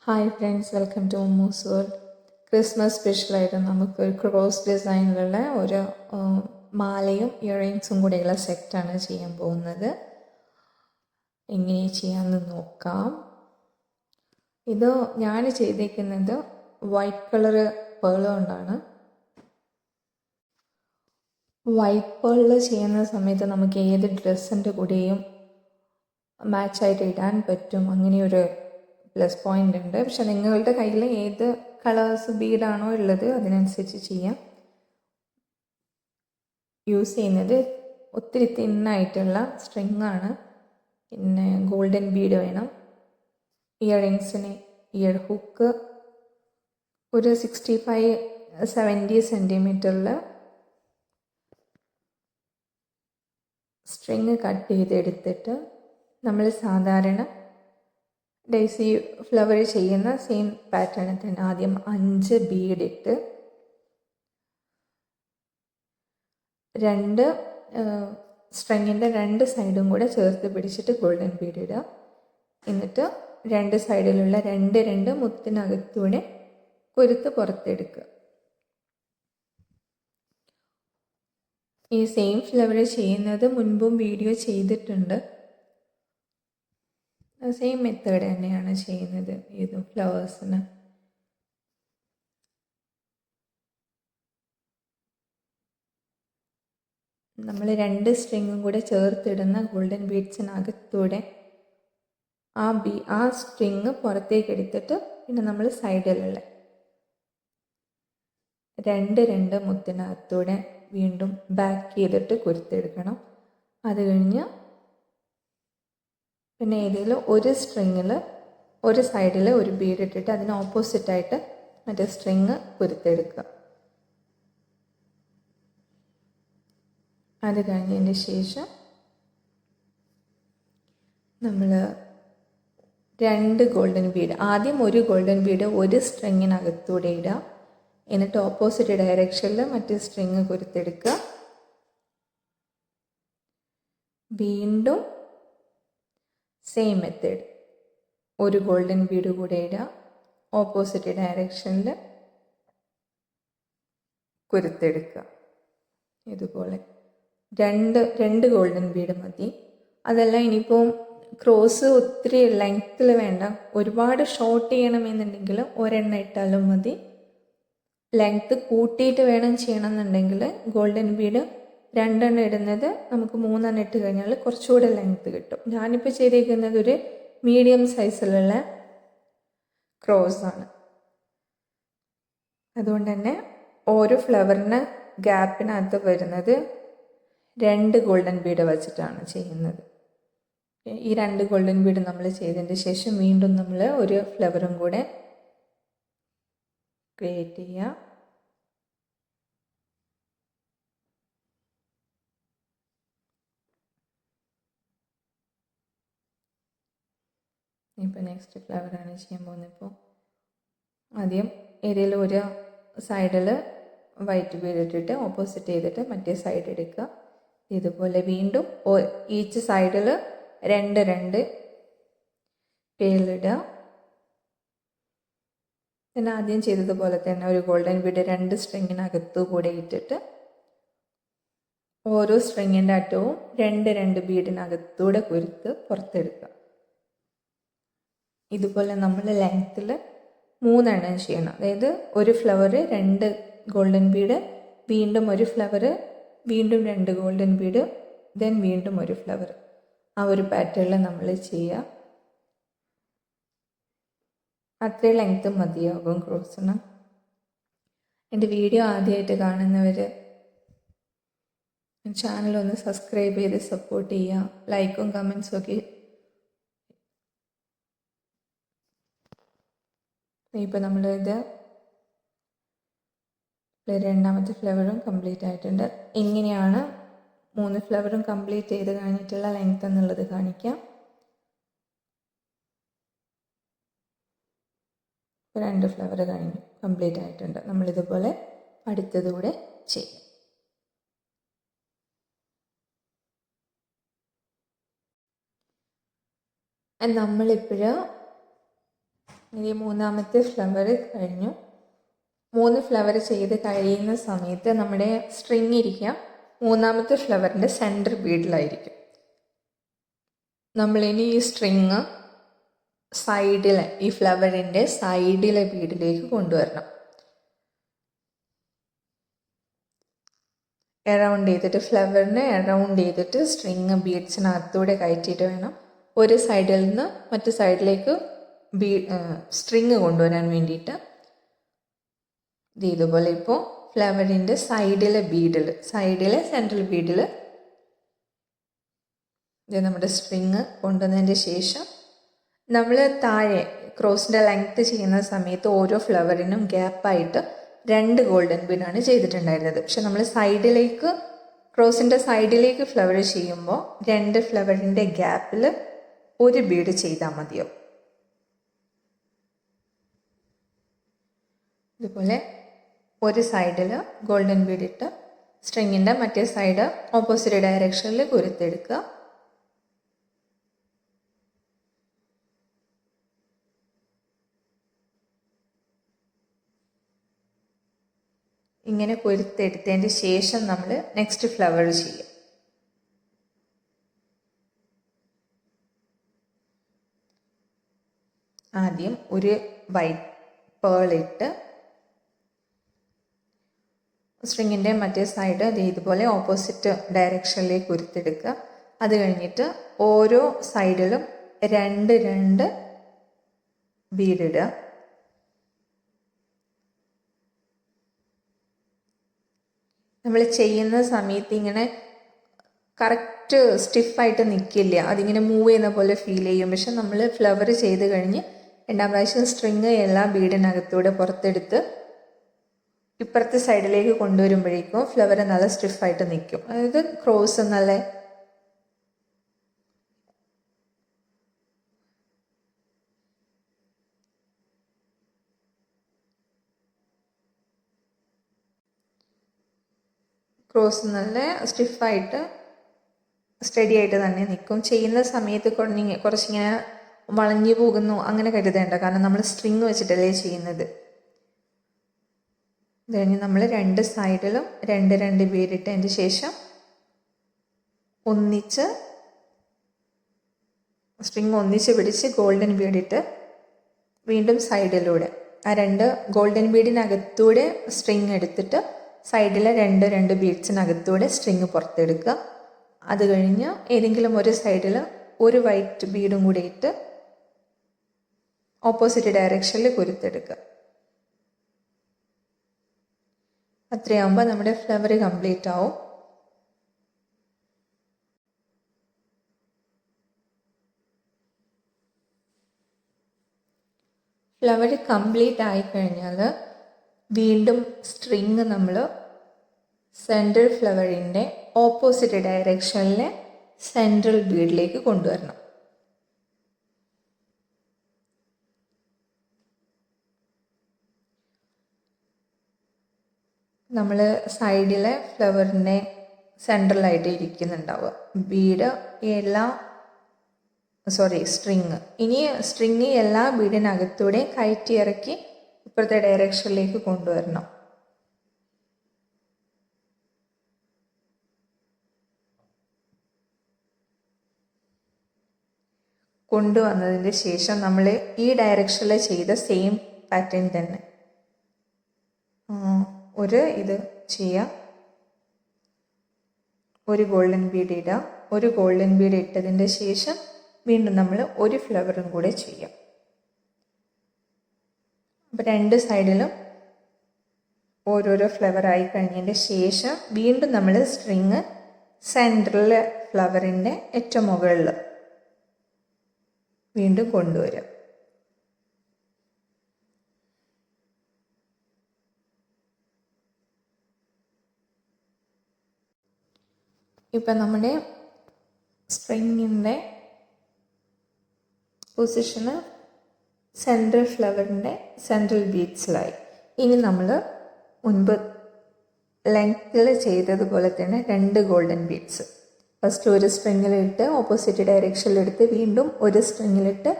Hi friends, welcome to Moose world. Christmas സ്പെഷ്യലായിട്ട് നമുക്ക് cross ഡിസൈനിലുള്ള ഒരു മാലയും ഇയറിങ്സും കൂടെയുള്ള സെറ്റാണ് ചെയ്യാൻ പോകുന്നത്. എങ്ങനെ ചെയ്യാമെന്ന് നോക്കാം. ഇത് ഞാൻ ചെയ്തേക്കുന്നത് വൈറ്റ് കളറ് പേള് കൊണ്ടാണ്. വൈറ്റ് പേളിൽ ചെയ്യുന്ന സമയത്ത് നമുക്ക് ഏത് ഡ്രസ്സിൻ്റെ കൂടെയും മാച്ചായിട്ട് ഇടാൻ പറ്റും. അങ്ങനെയൊരു പ്ലസ് പോയിൻ്റ് ഉണ്ട്. പക്ഷെ നിങ്ങളുടെ കയ്യിൽ ഏത് കളേഴ്സ് ബീഡാണോ ഉള്ളത് അതിനനുസരിച്ച് ചെയ്യാം. യൂസ് ചെയ്യുന്നത് ഒത്തിരി തിന്നായിട്ടുള്ള സ്ട്രിങ് ആണ്. പിന്നെ ഗോൾഡൻ ബീഡ് വേണം. ഇയറിങ്സിന് ഇയർ ഹുക്ക് ഒരു 65-70 സെൻറ്റിമീറ്ററിൽ സ്ട്രിങ് കട്ട് ചെയ്തെടുത്തിട്ട് നമ്മൾ സാധാരണ ഡേസി ഫ്ലവർ ചെയ്യുന്ന സെയിം പാറ്റേണിൽ തന്നെ ആദ്യം 5 ബീഡ് ഇട്ട് 2 സ്ട്രിങ്ങിൻ്റെ 2 സൈഡും കൂടെ ചേർത്ത് പിടിച്ചിട്ട് ഗോൾഡൻ ബീഡ് ഇടുക. എന്നിട്ട് 2 സൈഡിലുള്ള 2 മുത്തിനകത്തൂടെ കൊരുത്ത് പുറത്തെടുക്കുക. ഈ സെയിം ഫ്ലവർ ചെയ്യുന്നത് മുൻപും വീഡിയോ ചെയ്തിട്ടുണ്ട്. സെയിം മെത്തേഡ് തന്നെയാണ് ചെയ്യുന്നത് ഏത് ഫ്ലവേഴ്സിന്. നമ്മൾ 2 സ്ട്രിങ്ങും കൂടെ ചേർത്തിടുന്ന ഗോൾഡൻ ബീഡ്സിനകത്തൂടെ ആ സ്ട്രിങ് പുറത്തേക്ക് എടുത്തിട്ട് പിന്നെ നമ്മൾ സൈഡിലുള്ള 2 മുത്തിനകത്തൂടെ വീണ്ടും ബാക്ക് ചെയ്തിട്ട് കൊരുത്തെടുക്കണം. അത് കഴിഞ്ഞ് പിന്നെ ഏതെങ്കിലും ഒരു സ്ട്രിങ്ങിൽ ഒരു സൈഡിൽ ഒരു ബീഡ് ഇട്ടിട്ട് അതിന് ഓപ്പോസിറ്റായിട്ട് മറ്റേ സ്ട്രിങ് കൊരുത്തെടുക്കുക. അത് കഴിഞ്ഞതിന് ശേഷം നമ്മൾ 2 ഗോൾഡൻ ബീഡ്, ആദ്യം ഒരു ഗോൾഡൻ ബീഡ് ഒരു സ്ട്രിങ്ങിനകത്തൂടെ ഇടുക. എന്നിട്ട് ഓപ്പോസിറ്റ് ഡയറക്ഷനിൽ മറ്റേ സ്ട്രിങ് കൊരുത്തെടുക്കുക. വീണ്ടും സെയിം മെത്തേഡ്, ഒരു ഗോൾഡൻ ബീഡ് കൂടെ ഇടുക, ഓപ്പോസിറ്റ് ഡയറക്ഷനിൽ കൊരുത്തെടുക്കുക. ഇതുപോലെ രണ്ട് ഗോൾഡൻ ബീഡ് മതി. അതല്ല ഇനിയിപ്പോൾ ക്രോസ് ഒത്തിരി ലെങ്ത്തിൽ വേണ്ട, ഒരുപാട് ഷോർട്ട് ചെയ്യണമെന്നുണ്ടെങ്കിൽ ഒരെണ്ണം ഇട്ടാലും മതി. ലെങ്ത്ത് കൂട്ടിയിട്ട് വേണം ചെയ്യണമെന്നുണ്ടെങ്കിൽ ഗോൾഡൻ ബീഡ് 2 ഇടുന്നത് നമുക്ക് 3 ഇട്ട് കഴിഞ്ഞാൽ കുറച്ചുകൂടെ ലെങ്ത്ത് കിട്ടും. ഞാനിപ്പോൾ ചെയ്തിരിക്കുന്നത് ഒരു മീഡിയം സൈസിലുള്ള ക്രോസ് ആണ്. അതുകൊണ്ട് തന്നെ ഓരോ ഫ്ലവറിന് ഗ്യാപ്പിനകത്ത് വരുന്നത് 2 ഗോൾഡൻ ബീഡ് വെച്ചിട്ടാണ് ചെയ്യുന്നത്. ഈ 2 ഗോൾഡൻ ബീഡ് നമ്മൾ ചെയ്തതിന് ശേഷം വീണ്ടും നമ്മൾ ഒരു ഫ്ലവറും കൂടെ ക്രിയേറ്റ് ചെയ്യുക. ഇപ്പോൾ നെക്സ്റ്റ് ഫ്ലവറാണ് ചെയ്യാൻ പോകുന്നത്. ഇപ്പോൾ ആദ്യം ഏതെങ്കിലും ഒരു സൈഡിൽ വൈറ്റ് ബീഡ് ഇട്ടിട്ട് ഓപ്പോസിറ്റ് ചെയ്തിട്ട് മറ്റേ സൈഡ് എടുക്കുക. ഇതുപോലെ വീണ്ടും ഈച്ച് സൈഡിൽ 2 പേളിടുക. പിന്നെ ആദ്യം ചെയ്തതുപോലെ തന്നെ ഒരു ഗോൾഡൻ ബീഡ് 2 സ്ട്രിങ്ങിനകത്തു കൂടെ ഇട്ടിട്ട് ഓരോ സ്ട്രിങ്ങിൻ്റെ അറ്റവും 2 ബീഡിനകത്തൂടെ കൊരുത്ത് പുറത്തെടുക്കുക. ഇതുപോലെ നമ്മൾ ലെങ്ത്തിൽ 3 ചെയ്യണം. അതായത് ഒരു ഫ്ലവർ 2 ഗോൾഡൻ ബീഡ്, വീണ്ടും ഒരു ഫ്ലവർ, വീണ്ടും 2 ഗോൾഡൻ ബീഡ്, ദെൻ വീണ്ടും ഒരു ഫ്ലവർ. ആ ഒരു പാറ്റേണിൽ നമ്മൾ ചെയ്യുക. അത്രയും ലെങ്ത്ത് മതിയാകും ക്രോസിന്. എൻ്റെ വീഡിയോ ആദ്യമായിട്ട് കാണുന്നവർ ചാനലൊന്ന് സബ്സ്ക്രൈബ് ചെയ്ത് സപ്പോർട്ട് ചെയ്യുക. ലൈക്കും കമൻസും ഒക്കെ. ഇപ്പോൾ നമ്മളിത് രണ്ടാമത്തെ ഫ്ലവറും കംപ്ലീറ്റ് ആയിട്ടുണ്ട്. എങ്ങനെയാണ് 3 ഫ്ലവറും കംപ്ലീറ്റ് ചെയ്ത് കഴിഞ്ഞിട്ടുള്ള ലെങ്ത് എന്നുള്ളത് കാണിക്കാം. 2 ഫ്ലവർ കഴിഞ്ഞു, കംപ്ലീറ്റ് ആയിട്ടുണ്ട്. നമ്മളിതുപോലെ അടുത്തതുകൂടെ ചെയ്യും. നമ്മളിപ്പോഴും ഇനി മൂന്നാമത്തെ ഫ്ലവർ കഴിഞ്ഞു. 3 ഫ്ലവർ ചെയ്ത് കഴിയുന്ന സമയത്ത് നമ്മുടെ സ്ട്രിങ് ഇരിക്കുക മൂന്നാമത്തെ ഫ്ലവറിൻ്റെ സെൻറ്റർ ബീഡിലായിരിക്കും. നമ്മളിനി ഈ സ്ട്രിങ് സൈഡിലെ ഈ ഫ്ലവറിൻ്റെ സൈഡിലെ ബീഡിലേക്ക് കൊണ്ടുവരണം. അറൗണ്ട് ചെയ്തിട്ട് ഫ്ലവറിനെ അറൗണ്ട് ചെയ്തിട്ട് സ്ട്രിങ് ബീഡ്സിനകത്തൂടെ കയറ്റിയിട്ട് വേണം ഒരു സൈഡിൽ നിന്ന് മറ്റു സൈഡിലേക്ക് സ്ട്രിങ് കൊണ്ടുവരാൻ വേണ്ടിയിട്ട്. ഇതുപോലെ ഇപ്പോൾ ഫ്ലവറിൻ്റെ സൈഡിലെ സെൻട്രൽ ബീഡിൽ ഇത് നമ്മുടെ സ്ട്രിങ് കൊണ്ടുവന്നതിൻ്റെ ശേഷം നമ്മൾ താഴെ ക്രോസിൻ്റെ ലെങ്ത്ത് ചെയ്യുന്ന സമയത്ത് ഓരോ ഫ്ലവറിനും ഗ്യാപ്പായിട്ട് 2 ഗോൾഡൻ ബീഡാണ് ചെയ്തിട്ടുണ്ടായിരുന്നത്. പക്ഷെ നമ്മൾ ക്രോസിൻ്റെ സൈഡിലേക്ക് ഫ്ലവർ ചെയ്യുമ്പോൾ 2 ഫ്ലവറിൻ്റെ ഗ്യാപ്പിൽ 1 ബീഡ് ചെയ്താൽ മതിയാവും. ഇതുപോലെ ഒരു സൈഡിൽ ഗോൾഡൻ ബീഡ് ഇട്ട് സ്ട്രിങ്ങിൻ്റെ മറ്റേ സൈഡ് ഓപ്പോസിറ്റ് ഡയറക്ഷനിൽ കുരുത്തെടുക്കുക. ഇങ്ങനെ കൊരുത്തെടുത്തതിൻ്റെ ശേഷം നമ്മൾ നെക്സ്റ്റ് ഫ്ലവർ ചെയ്യും. ആദ്യം ഒരു വൈറ്റ് പേൾ ഇട്ട് സ്ട്രിങ്ങിൻ്റെ മറ്റേ സൈഡ് ഇതുപോലെ ഓപ്പോസിറ്റ് ഡയറക്ഷനിലേക്ക് കൊരുത്തെടുക്കുക. അത് കഴിഞ്ഞിട്ട് ഓരോ സൈഡിലും 2 ബീഡിടുക. നമ്മൾ ചെയ്യുന്ന സമയത്ത് ഇങ്ങനെ കറക്റ്റ് സ്റ്റിഫായിട്ട് നിൽക്കില്ല, അതിങ്ങനെ മൂവ് ചെയ്യുന്ന പോലെ ഫീൽ ചെയ്യും. പക്ഷെ നമ്മൾ ഫ്ലവർ ചെയ്ത് കഴിഞ്ഞ് 2ാം പ്രാവശ്യം സ്ട്രിങ് എല്ലാ ബീഡിനകത്തൂടെ പുറത്തെടുത്ത് ഇപ്പുറത്തെ സൈഡിലേക്ക് കൊണ്ടുവരുമ്പോഴേക്കും ഫ്ലവർ നല്ല സ്റ്റിഫായിട്ട് നിൽക്കും. അതായത് ക്രോസ് നല്ല സ്റ്റിഫായിട്ട് സ്റ്റഡി ആയിട്ട് തന്നെ നിൽക്കും. ചെയ്യുന്ന സമയത്ത് കുറച്ചിങ്ങനെ വളഞ്ഞു പോകുന്നു അങ്ങനെ കരുതേണ്ട, കാരണം നമ്മൾ സ്ട്രിങ് വെച്ചിട്ടല്ലേ ചെയ്യുന്നത്. ഇത് കഴിഞ്ഞ് നമ്മൾ 2 സൈഡിലും 2 ബീഡിട്ടതിന് ശേഷം സ്ട്രിങ് ഒന്നിച്ച് പിടിച്ച് ഗോൾഡൻ ബീഡിട്ട് വീണ്ടും സൈഡിലൂടെ ആ 2 ഗോൾഡൻ ബീഡിനകത്തൂടെ സ്ട്രിങ് എടുത്തിട്ട് സൈഡിലെ 2 ബീഡ്സിനകത്തൂടെ സ്ട്രിങ് പുറത്തെടുക്കുക. അത് കഴിഞ്ഞ് ഏതെങ്കിലും ഒരു സൈഡിൽ ഒരു വൈറ്റ് ബീഡും കൂടി ഇട്ട് ഓപ്പോസിറ്റ് ഡയറക്ഷനിൽ കൊരുത്തെടുക്കുക. അത്രയാകുമ്പോൾ നമ്മുടെ ഫ്ലവർ കംപ്ലീറ്റ് ആവും. ഫ്ലവർ കംപ്ലീറ്റ് ആയിക്കഴിഞ്ഞാൽ വീണ്ടും സ്ട്രിങ് നമ്മൾ സെൻട്രൽ ഫ്ലവറിൻ്റെ ഓപ്പോസിറ്റ് ഡയറക്ഷനിലെ സെൻട്രൽ ബീഡിലേക്ക് കൊണ്ടുവരണം. നമ്മൾ സൈഡിലെ ഫ്ലവറിൻ്റെ സെൻട്രലായിട്ട് ഇരിക്കുന്നുണ്ടാവുക ബീഡ് സ്ട്രിങ്. ഇനി സ്ട്രിങ് എല്ലാ ബീഡിനകത്തൂടെ കയറ്റി ഇറക്കി ഇപ്പുറത്തെ ഡയറക്ഷനിലേക്ക് കൊണ്ടുവരണം. കൊണ്ടുവന്നതിന് ശേഷം നമ്മൾ ഈ ഡയറക്ഷനിൽ ചെയ്ത സെയിം പാറ്റേൺ തന്നെ ഇത് ചെയ്യുക. ഒരു ഗോൾഡൻ ബീഡ് ഇടുക. ഒരു ഗോൾഡൻ ബീഡ് ഇട്ടതിൻ്റെ ശേഷം വീണ്ടും നമ്മൾ ഒരു ഫ്ലവറും കൂടെ ചെയ്യാം. അപ്പോൾ 2 സൈഡിലും ഓരോരോ ഫ്ലവർ ആയി കഴിഞ്ഞതിൻ്റെ ശേഷം വീണ്ടും നമ്മൾ സ്ട്രിങ് സെൻട്രൽ ഫ്ലവറിൻ്റെ ഏറ്റവും മുകളിൽ വീണ്ടും കൊണ്ടുവരാം. ഇപ്പം നമ്മുടെ സ്ട്രിങ്ങിൻ്റെ പൊസിഷന് സെൻട്രൽ ഫ്ലവറിൻ്റെ സെൻട്രൽ ബീഡ്സിലായി. ഇനി നമ്മൾ മുൻപ് ലെങ്ത്തിൽ ചെയ്തതുപോലെ തന്നെ 2 ഗോൾഡൻ ബീഡ്സ് ഫസ്റ്റ് ഒരു സ്ട്രിങ്ങിലിട്ട് ഓപ്പോസിറ്റ് ഡയറക്ഷനിലെടുത്ത് വീണ്ടും ഒരു സ്ട്രിങ്ങിലിട്ട്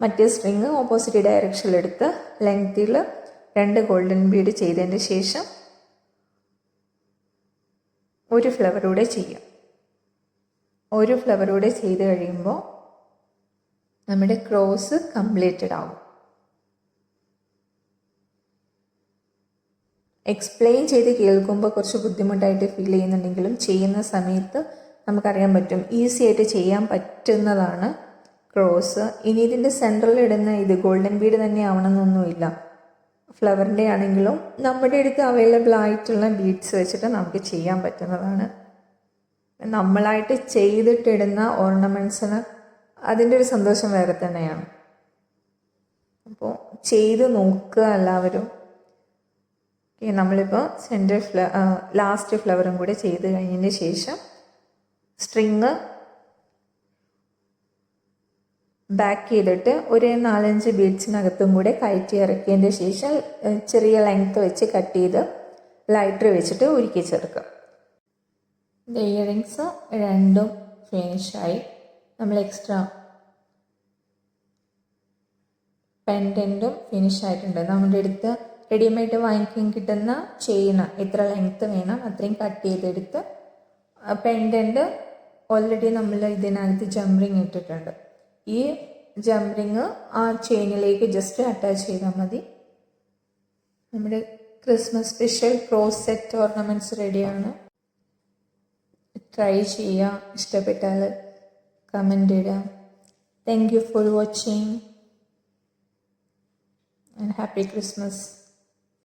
മറ്റേ സ്ട്രിങ് ഓപ്പോസിറ്റ് ഡയറക്ഷനിലെടുത്ത് ലെങ്ത്തിൽ 2 ഗോൾഡൻ ബീഡ് ചെയ്തതിന് ശേഷം ഒരു ഫ്ലവറൂടെ ചെയ്യാം. ഒരു ഫ്ലവറൂടെ ചെയ്ത് കഴിയുമ്പോൾ നമ്മുടെ ക്രോസ് കംപ്ലീറ്റഡ് ആവും. എക്സ്പ്ലെയിൻ ചെയ്ത് കേൾക്കുമ്പോൾ കുറച്ച് ബുദ്ധിമുട്ടായിട്ട് ഫീൽ ചെയ്യുന്നുണ്ടെങ്കിലും ചെയ്യുന്ന സമയത്ത് നമുക്കറിയാൻ പറ്റും, ഈസി ആയിട്ട് ചെയ്യാൻ പറ്റുന്നതാണ് ക്രോസ്. ഇനി ഇതിൻ്റെ സെൻറ്ററിൽ ഇടുന്ന ഇത് ഗോൾഡൻ ബീഡ് തന്നെ ആവണമെന്നൊന്നുമില്ല. ഫ്ലവറിൻ്റെ ആണെങ്കിലും നമ്മുടെ അടുത്ത് അവൈലബിൾ ആയിട്ടുള്ള ബീഡ്സ് വെച്ചിട്ട് നമുക്ക് ചെയ്യാൻ പറ്റുന്നതാണ്. നമ്മളായിട്ട് ചെയ്തിട്ടിടുന്ന ഓർണമെൻറ്റ്സിന് അതിൻ്റെ ഒരു സന്തോഷം വേറെ തന്നെയാണ്. അപ്പോൾ ചെയ്ത് നോക്കുക എല്ലാവരും. നമ്മളിപ്പോൾ ലാസ്റ്റ് ഫ്ലവറും കൂടെ ചെയ്ത് കഴിഞ്ഞതിന് ശേഷം സ്ട്രിങ് ബാക്ക് ചെയ്തിട്ട് ഒരു 4-5 ബീഡ്സിനകത്തും കൂടെ കയറ്റി ഇറക്കിയതിൻ്റെ ശേഷം ചെറിയ ലെങ്ത്ത് വെച്ച് കട്ട് ചെയ്ത് ലൈറ്റർ വെച്ചിട്ട് ഉരുക്കി ചേർക്കുക. ഇയറിങ്സ് രണ്ടും ഫിനിഷായി. നമ്മൾ എക്സ്ട്രാ പെൻഡൻറ്റും ഫിനിഷായിട്ടുണ്ട്. നമ്മുടെ അടുത്ത് റെഡിമെയ്ഡ് വാങ്ങിക്കാൻ കിട്ടുന്ന ചെയിൻ എത്ര ലെങ്ത്ത് വേണം അത്രയും കട്ട് ചെയ്തെടുത്ത് പെൻഡൻറ്റ് ഓൾറെഡി നമ്മൾ ഇതിനകത്ത് ജംറിങ് ഇട്ടിട്ടുണ്ട്. ഈ ജംറിങ് ആ ചെയിനിലേക്ക് ജസ്റ്റ് അറ്റാച്ച് ചെയ്താൽ മതി. നമ്മുടെ Christmas special cross set ornaments റെഡിയാണ്. ട്രൈ ചെയ്യുക. ഇഷ്ടപ്പെട്ടാൽ കമൻ്റ് ഇടുക. Thank you for watching and happy Christmas.